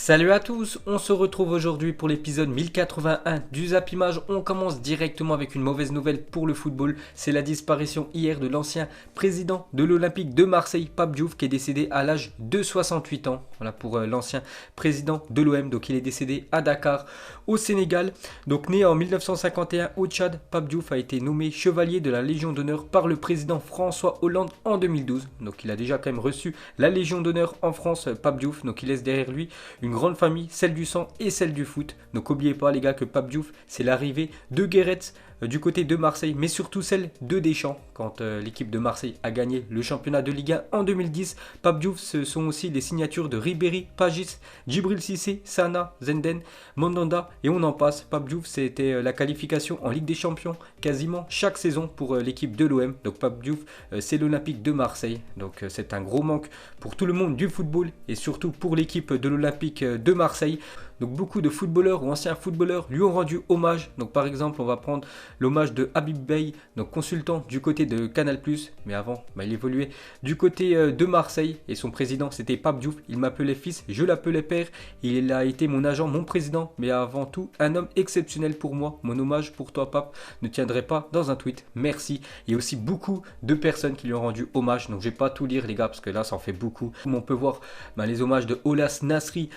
Salut à tous, on se retrouve aujourd'hui pour l'épisode 1081 du Zap Image. On commence directement avec une mauvaise nouvelle pour le football. C'est la disparition hier de l'ancien président de l'Olympique de Marseille, Pape Diouf, qui est décédé à l'âge de 68 ans. Voilà pour l'ancien président de l'OM. Donc il est décédé à Dakar, au Sénégal. Donc né en 1951 au Tchad, Pape Diouf a été nommé chevalier de la Légion d'honneur par le président François Hollande en 2012. Donc il a déjà quand même reçu la Légion d'honneur en France, Pape Diouf. Donc il laisse derrière lui une grande famille, celle du sang et celle du foot. Donc n'oubliez pas les gars que Pape Diouf, c'est l'arrivée de Guéret du côté de Marseille, mais surtout celle de Deschamps. Quand l'équipe de Marseille a gagné le championnat de Ligue 1 en 2010, Pape Diouf, ce sont aussi les signatures de Ribéry, Pagis, Djibril Cissé, Sana, Zenden, Mandanda et on en passe. Pape Diouf, c'était la qualification en Ligue des Champions quasiment chaque saison pour l'équipe de l'OM. Donc Pape Diouf, c'est l'Olympique de Marseille. Donc c'est un gros manque pour tout le monde du football et surtout pour l'équipe de l'Olympique de Marseille. Donc beaucoup de footballeurs ou anciens footballeurs lui ont rendu hommage. Donc par exemple, on va prendre l'hommage de Habib Beye, donc consultant du côté de Canal+, mais avant, il évoluait du côté de Marseille et son président c'était Pape Diouf. Il m'appelait fils, je l'appelais père. Il a été mon agent, mon président, mais avant tout un homme exceptionnel pour moi. Mon hommage pour toi Pape ne tiendrait pas dans un tweet. Merci. Il y a aussi beaucoup de personnes qui lui ont rendu hommage. Donc je vais pas tout lire les gars parce que là ça en fait beaucoup. On peut voir les hommages de Olas Nasri,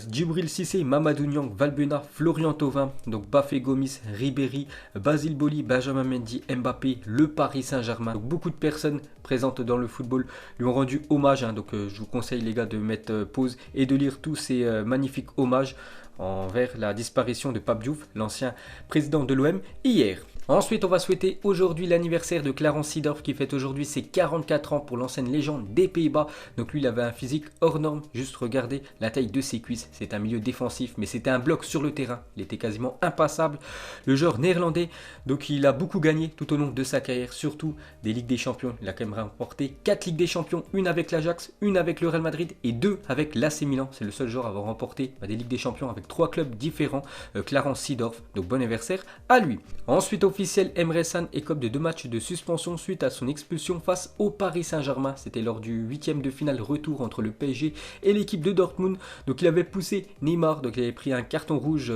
Djibril Cissé, Mamadou Niang, Valbuena, Florian Thauvin, donc Bafé Gomis, Ribéry, Basile Boli, Benjamin Mendy, Mbappé, le Paris Saint-Germain. Donc beaucoup de personnes présentes dans le football lui ont rendu hommage. Donc je vous conseille les gars de mettre pause et de lire tous ces magnifiques hommages envers la disparition de Pape Diouf, l'ancien président de l'OM, hier. Ensuite, on va souhaiter aujourd'hui l'anniversaire de Clarence Seedorf qui fête aujourd'hui ses 44 ans pour l'ancienne légende des Pays-Bas. Donc lui, il avait un physique hors norme. Juste regardez la taille de ses cuisses. C'est un milieu défensif, mais c'était un bloc sur le terrain. Il était quasiment impassable. Le joueur néerlandais, donc il a beaucoup gagné tout au long de sa carrière, surtout des Ligues des Champions. Il a quand même remporté 4 Ligues des Champions, une avec l'Ajax, une avec le Real Madrid et 2 avec l'AC Milan. C'est le seul joueur à avoir remporté des Ligues des Champions avec 3 clubs différents. Clarence Seedorf, donc bon anniversaire à lui. Ensuite, officiel, Emre Can écope de 2 matchs de suspension suite à son expulsion face au Paris Saint-Germain. C'était lors du 8e de finale retour entre le PSG et l'équipe de Dortmund. Donc il avait poussé Neymar, donc il avait pris un carton rouge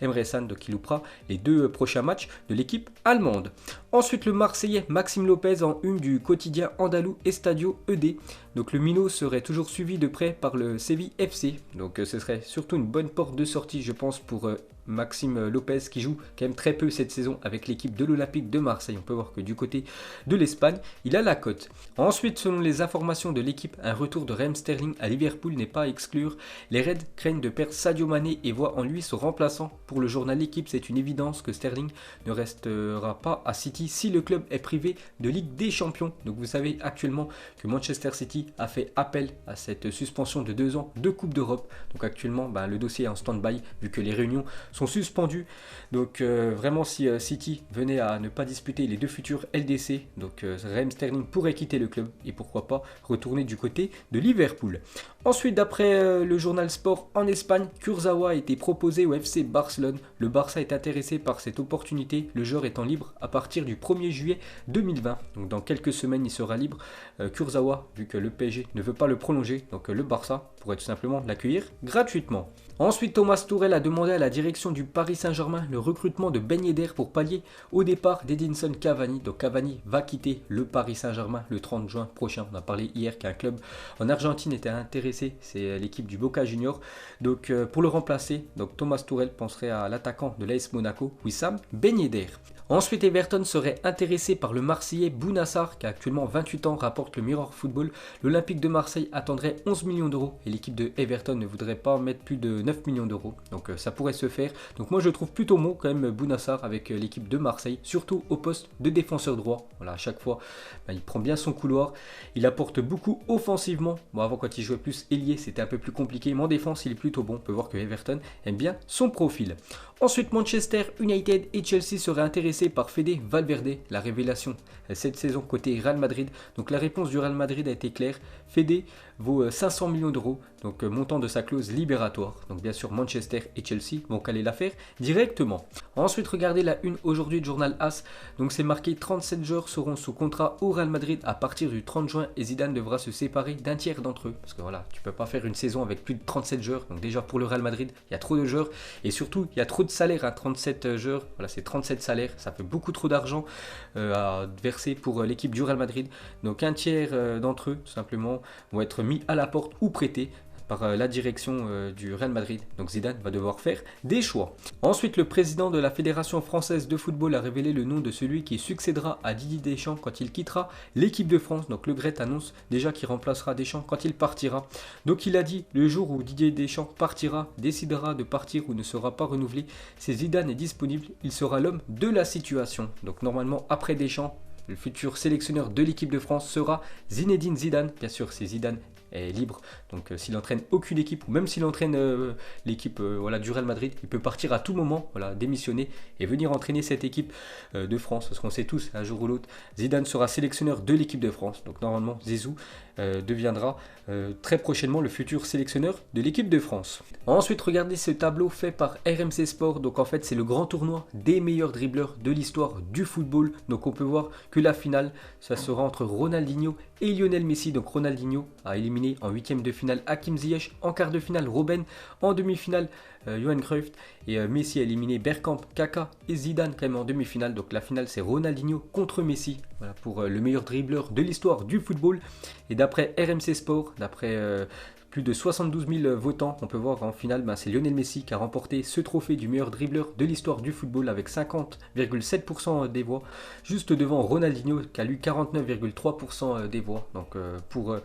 Emre Can, donc il loupera les 2 prochains matchs de l'équipe allemande. Ensuite, le Marseillais Maxime Lopez en une du quotidien andalou Estadio ED. Donc le minot serait toujours suivi de près par le Séville FC. Donc ce serait surtout une bonne porte de sortie, je pense, pour Maxime Lopez qui joue quand même très peu cette saison avec l'équipe de l'Olympique de Marseille. On peut voir que du côté de l'Espagne, il a la cote. Ensuite, selon les informations de l'équipe, un retour de Raheem Sterling à Liverpool n'est pas à exclure. Les Reds craignent de perdre Sadio Mané et voient en lui son remplaçant. Pour le journal L'équipe, c'est une évidence que Sterling ne restera pas à City si le club est privé de Ligue des Champions. Donc vous savez actuellement que Manchester City a fait appel à cette suspension de 2 ans de Coupe d'Europe. Donc actuellement, le dossier est en stand-by vu que les réunions sont suspendues. Donc vraiment, si City venait à ne pas disputer les 2 futurs LDC, donc Raheem Sterling pourrait quitter le club et pourquoi pas retourner du côté de Liverpool. Ensuite, d'après le journal Sport en Espagne, Kurzawa a été proposé au FC Barcelone. Le Barça est intéressé par cette opportunité, le joueur étant libre à partir du 1er juillet 2020. Donc dans quelques semaines, il sera libre. Kurzawa, vu que le PSG ne veut pas le prolonger, donc le Barça pourrait tout simplement l'accueillir gratuitement. Ensuite, Thomas Tuchel a demandé à la direction du Paris Saint-Germain le recrutement de Ben Yedder pour pallier au départ d'Edinson Cavani. Donc Cavani va quitter le Paris Saint-Germain le 30 juin prochain. On a parlé hier qu'un club en Argentine était intéressé, c'est l'équipe du Boca Juniors. Donc pour le remplacer, donc Thomas Tuchel penserait à l'attaquant de l'AS Monaco, Wissam Ben Yedder. Ensuite, Everton serait intéressé par le Marseillais Bounassar qui a actuellement 28 ans, rapporte le Mirror Football. L'Olympique de Marseille attendrait 11 millions d'euros et l'équipe de Everton ne voudrait pas mettre plus de 9 millions d'euros. Donc ça pourrait se faire. Donc moi je trouve plutôt bon quand même Bounassar avec l'équipe de Marseille, surtout au poste de défenseur droit. Voilà, à chaque fois il prend bien son couloir, il apporte beaucoup offensivement. Bon, avant quand il jouait plus ailier c'était un peu plus compliqué, mais en défense il est plutôt bon. On peut voir que Everton aime bien son profil. Ensuite, Manchester United et Chelsea seraient intéressés par Fede Valverde, la révélation cette saison côté Real Madrid. Donc la réponse du Real Madrid a été claire, Fede vaut 500 millions d'euros, donc montant de sa clause libératoire. Donc bien sûr Manchester et Chelsea vont caler l'affaire directement. Ensuite regardez la une aujourd'hui du journal AS, donc c'est marqué 37 joueurs seront sous contrat au Real Madrid à partir du 30 juin et Zidane devra se séparer d'un tiers d'entre eux. Parce que voilà, tu peux pas faire une saison avec plus de 37 joueurs, donc déjà pour le Real Madrid, il y a trop de joueurs et surtout il y a trop de salaires à 37 joueurs, voilà c'est 37 salaires, ça fait beaucoup trop d'argent à verser pour l'équipe du Real Madrid. Donc un tiers d'entre eux tout simplement vont être mis à la porte ou prêtés par la direction du Real Madrid. Donc Zidane va devoir faire des choix. Ensuite, le président de la Fédération française de football a révélé le nom de celui qui succédera à Didier Deschamps quand il quittera l'équipe de France. Donc le Gret annonce déjà qu'il remplacera Deschamps quand il partira. Donc il a dit, le jour où Didier Deschamps partira, décidera de partir ou ne sera pas renouvelé, si Zidane est disponible, il sera l'homme de la situation. Donc normalement, après Deschamps, le futur sélectionneur de l'équipe de France sera Zinedine Zidane. Bien sûr, c'est Zidane est libre, donc s'il entraîne aucune équipe ou même s'il entraîne l'équipe voilà, du Real Madrid, il peut partir à tout moment, voilà, démissionner et venir entraîner cette équipe de France, parce qu'on sait tous un jour ou l'autre Zidane sera sélectionneur de l'équipe de France, donc normalement Zizou deviendra très prochainement le futur sélectionneur de l'équipe de France. Ensuite regardez ce tableau fait par RMC Sport, donc en fait c'est le grand tournoi des meilleurs dribbleurs de l'histoire du football, donc on peut voir que la finale ça sera entre Ronaldinho et Lionel Messi. Donc Ronaldinho a éliminé en huitième de finale Hakim Ziyech, en quart de finale Robben, en demi-finale Johan Cruyff et Messi a éliminé Bergkamp, Kaka et Zidane quand même en demi-finale. Donc la finale c'est Ronaldinho contre Messi, voilà, pour le meilleur dribbleur de l'histoire du football. Et d'après RMC Sport, d'après plus de 72 000 votants, on peut voir en finale, c'est Lionel Messi qui a remporté ce trophée du meilleur dribbleur de l'histoire du football avec 50,7% des voix, juste devant Ronaldinho qui a eu 49,3% des voix. Donc pour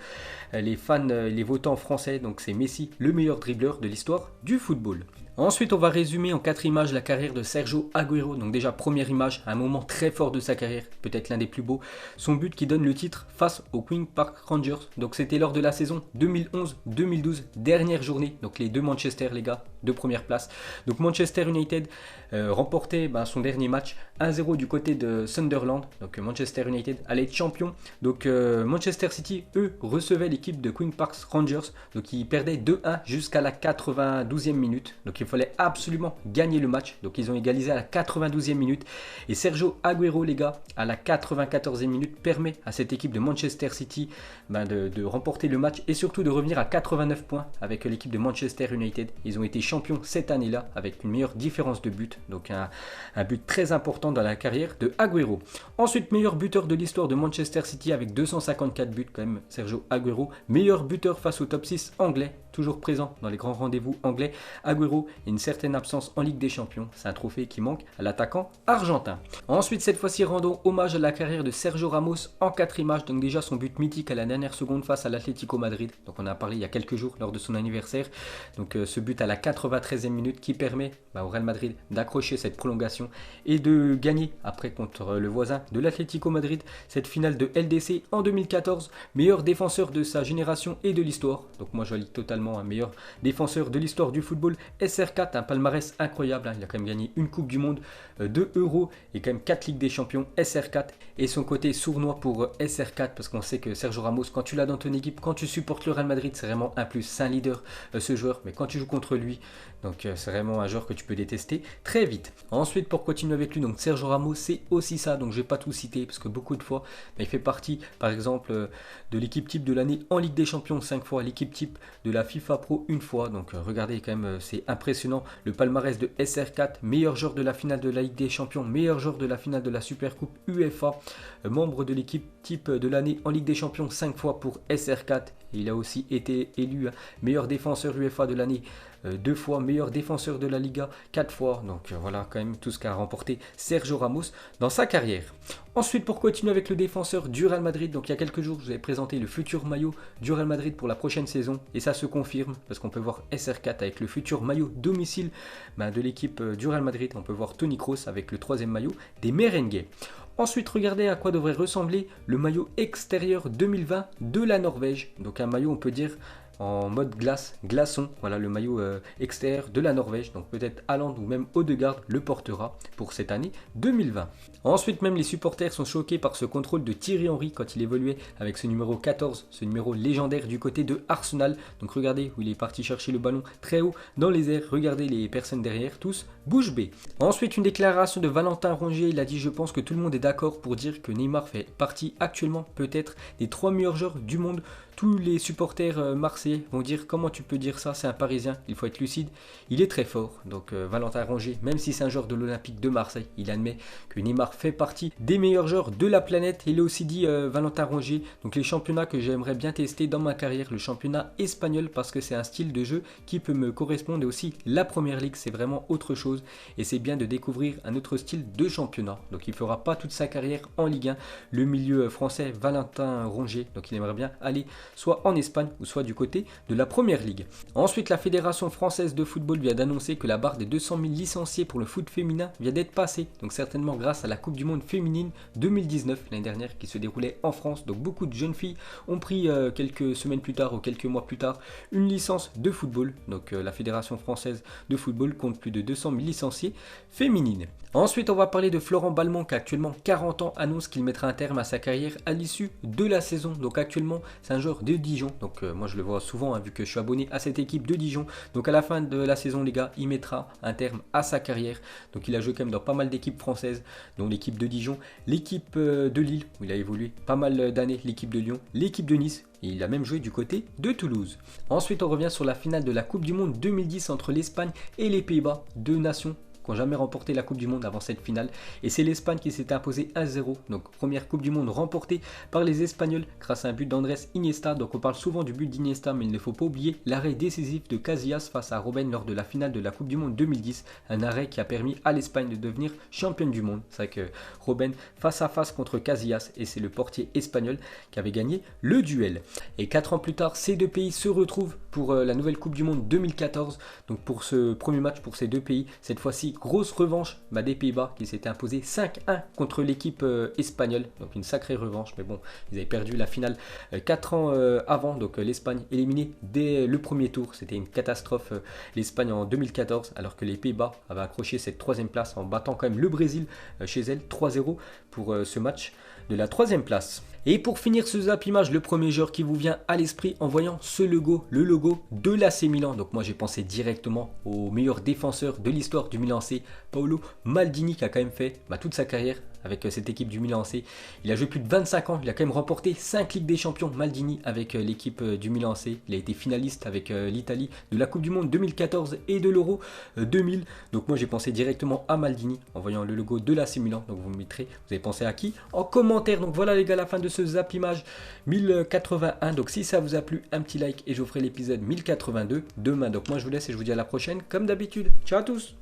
les fans, les votants français, donc c'est Messi le meilleur dribbleur de l'histoire du football. Ensuite, on va résumer en 4 images la carrière de Sergio Agüero. Donc déjà, première image, un moment très fort de sa carrière, peut-être l'un des plus beaux. Son but qui donne le titre face aux Queen's Park Rangers. Donc c'était lors de la saison 2011-2012, dernière journée. Donc les deux Manchester, les gars, de première place. Donc Manchester United remportait son dernier match 1-0 du côté de Sunderland. Donc Manchester United allait être champion. Donc Manchester City, eux, recevaient l'équipe de Queen's Park Rangers. Donc ils perdaient 2-1 jusqu'à la 92e minute. Donc il fallait absolument gagner le match. Donc ils ont égalisé à la 92e minute. Et Sergio Agüero, les gars, à la 94e minute, permet à cette équipe de Manchester City de remporter le match et surtout de revenir à 89 points avec l'équipe de Manchester United. Ils ont été champions cette année-là avec une meilleure différence de but. Donc un but très important dans la carrière de Agüero. Ensuite, meilleur buteur de l'histoire de Manchester City avec 254 buts quand même, Sergio Agüero. Meilleur buteur face au top 6 anglais, toujours présent dans les grands rendez-vous anglais. Agüero et une certaine absence en Ligue des Champions. C'est un trophée qui manque à l'attaquant argentin. Ensuite, cette fois-ci, rendons hommage à la carrière de Sergio Ramos en 4 images. Donc déjà son but mythique à la dernière seconde face à l'Atlético Madrid. Donc on en a parlé il y a quelques jours lors de son anniversaire. Donc ce but à la 93e minute qui permet au Real Madrid d'accrocher cette prolongation et de gagner après contre le voisin de l'Atlético Madrid cette finale de LDC en 2014. Meilleur défenseur de sa génération et de l'histoire. Donc moi je lis totalement un meilleur défenseur de l'histoire du football. SR4, un palmarès incroyable. Il a quand même gagné une Coupe du Monde, 2 euros et quand même 4 Ligues des Champions. SR4 et son côté sournois pour SR4 parce qu'on sait que Sergio Ramos, quand tu l'as dans ton équipe, quand tu supportes le Real Madrid, c'est vraiment un plus. C'est un leader ce joueur, mais quand tu joues contre lui, donc c'est vraiment un joueur que tu peux détester très vite. Ensuite, pour continuer avec lui, donc Sergio Ramos, c'est aussi ça. Donc je vais pas tout citer parce que beaucoup de fois, il fait partie, par exemple, de l'équipe type de l'année en Ligue des Champions 5 fois, l'équipe type de la FIFA Pro une fois. Donc regardez quand même, c'est impressionnant le palmarès de SR4, meilleur joueur de la finale de la Ligue des Champions, meilleur joueur de la finale de la Super Coupe UEFA, membre de l'équipe type de l'année en Ligue des Champions 5 fois pour SR4. Il a aussi été élu meilleur défenseur UEFA de l'année 2 fois, meilleur défenseur de la Liga 4 fois. Donc voilà quand même tout ce qu'a remporté Sergio Ramos dans sa carrière. Ensuite, pour continuer avec le défenseur du Real Madrid, donc il y a quelques jours je vous ai présenté le futur maillot du Real Madrid pour la prochaine saison et ça se confirme parce qu'on peut voir SR4 avec le futur maillot domicile de l'équipe du Real Madrid. On peut voir Toni Kroos avec le 3e maillot des Merengues. Ensuite, regardez à quoi devrait ressembler le maillot extérieur 2020 de la Norvège. Donc un maillot, on peut dire, en mode glaçon. Voilà le maillot extérieur de la Norvège. Donc peut-être Haaland ou même Odegaard le portera pour cette année 2020. Ensuite, même les supporters sont choqués par ce contrôle de Thierry Henry quand il évoluait avec ce numéro 14, ce numéro légendaire du côté de Arsenal. Donc regardez où il est parti chercher le ballon très haut dans les airs. Regardez les personnes derrière, tous bouche bée. Ensuite, une déclaration de Valentin Rongier. Il a dit: je pense que tout le monde est d'accord pour dire que Neymar fait partie actuellement peut-être des 3 meilleurs joueurs du monde. Tous les supporters marseillais vont dire: comment tu peux dire ça, c'est un Parisien, il faut être lucide. Il est très fort. Donc Valentin Rongier, même si c'est un joueur de l'Olympique de Marseille, il admet que Neymar fait partie des meilleurs joueurs de la planète. Il a aussi dit Valentin Rongier, donc les championnats que j'aimerais bien tester dans ma carrière, le championnat espagnol, parce que c'est un style de jeu qui peut me correspondre, et aussi la première ligue, c'est vraiment autre chose et c'est bien de découvrir un autre style de championnat. Donc il fera pas toute sa carrière en Ligue 1, le milieu français Valentin Rongier, donc il aimerait bien aller soit en Espagne ou soit du côté de la première ligue. Ensuite, la Fédération française de football vient d'annoncer que la barre des 200 000 licenciés pour le foot féminin vient d'être passée, donc certainement grâce à la Coupe du Monde féminine 2019, l'année dernière, qui se déroulait en France. Donc beaucoup de jeunes filles ont pris quelques semaines plus tard ou quelques mois plus tard une licence de football. Donc la Fédération française de football compte plus de 200 000 licenciés féminines. Ensuite, on va parler de Florent Balmont qui a actuellement 40 ans, annonce qu'il mettra un terme à sa carrière à l'issue de la saison. Donc actuellement, c'est un joueur de Dijon. Donc moi je le vois souvent vu que je suis abonné à cette équipe de Dijon. Donc à la fin de la saison, les gars, il mettra un terme à sa carrière. Donc il a joué quand même dans pas mal d'équipes françaises, dont l'équipe de Dijon, l'équipe de Lille où il a évolué pas mal d'années, l'équipe de Lyon, l'équipe de Nice. Et il a même joué du côté de Toulouse. Ensuite, on revient sur la finale de la Coupe du Monde 2010 entre l'Espagne et les Pays-Bas, deux nations qui n'ont jamais remporté la Coupe du Monde avant cette finale. Et c'est l'Espagne qui s'était imposée 1-0. Donc première Coupe du Monde remportée par les Espagnols grâce à un but d'Andrés Iniesta. Donc on parle souvent du but d'Iniesta, mais il ne faut pas oublier l'arrêt décisif de Casillas face à Robben lors de la finale de la Coupe du Monde 2010. Un arrêt qui a permis à l'Espagne de devenir championne du monde. C'est vrai que Robben face à face contre Casillas, et c'est le portier espagnol qui avait gagné le duel. Et 4 ans plus tard, ces deux pays se retrouvent pour la nouvelle Coupe du Monde 2014. Donc pour ce premier match pour ces deux pays, cette fois-ci grosse revanche des Pays-Bas qui s'était imposé 5-1 contre l'équipe espagnole. Donc une sacrée revanche, mais bon, ils avaient perdu la finale 4 ans avant. Donc l'Espagne éliminée dès le premier tour. C'était une catastrophe l'Espagne en 2014, alors que les Pays-Bas avaient accroché cette troisième place en battant quand même le Brésil chez elle 3-0 pour ce match de la troisième place. Et pour finir ce Zap Image, le premier joueur qui vous vient à l'esprit en voyant ce logo, le logo de l'AC Milan. Donc moi j'ai pensé directement au meilleur défenseur de l'histoire du Milan AC, Paolo Maldini, qui a quand même fait toute sa carrière avec cette équipe du Milan AC. Il a joué plus de 25 ans, il a quand même remporté 5 Ligues des Champions, Maldini, avec l'équipe du Milan AC. Il a été finaliste avec l'Italie de la Coupe du Monde 2014 et de l'Euro 2000. Donc moi j'ai pensé directement à Maldini en voyant le logo de l'AC Milan. Donc vous me mettrez, vous avez pensé à qui en commentaire. Donc voilà les gars, la fin de ce Zap Image 1081. Donc si ça vous a plu, un petit like et je vous ferai l'épisode 1082 demain. Donc moi je vous laisse et je vous dis à la prochaine comme d'habitude. Ciao à tous.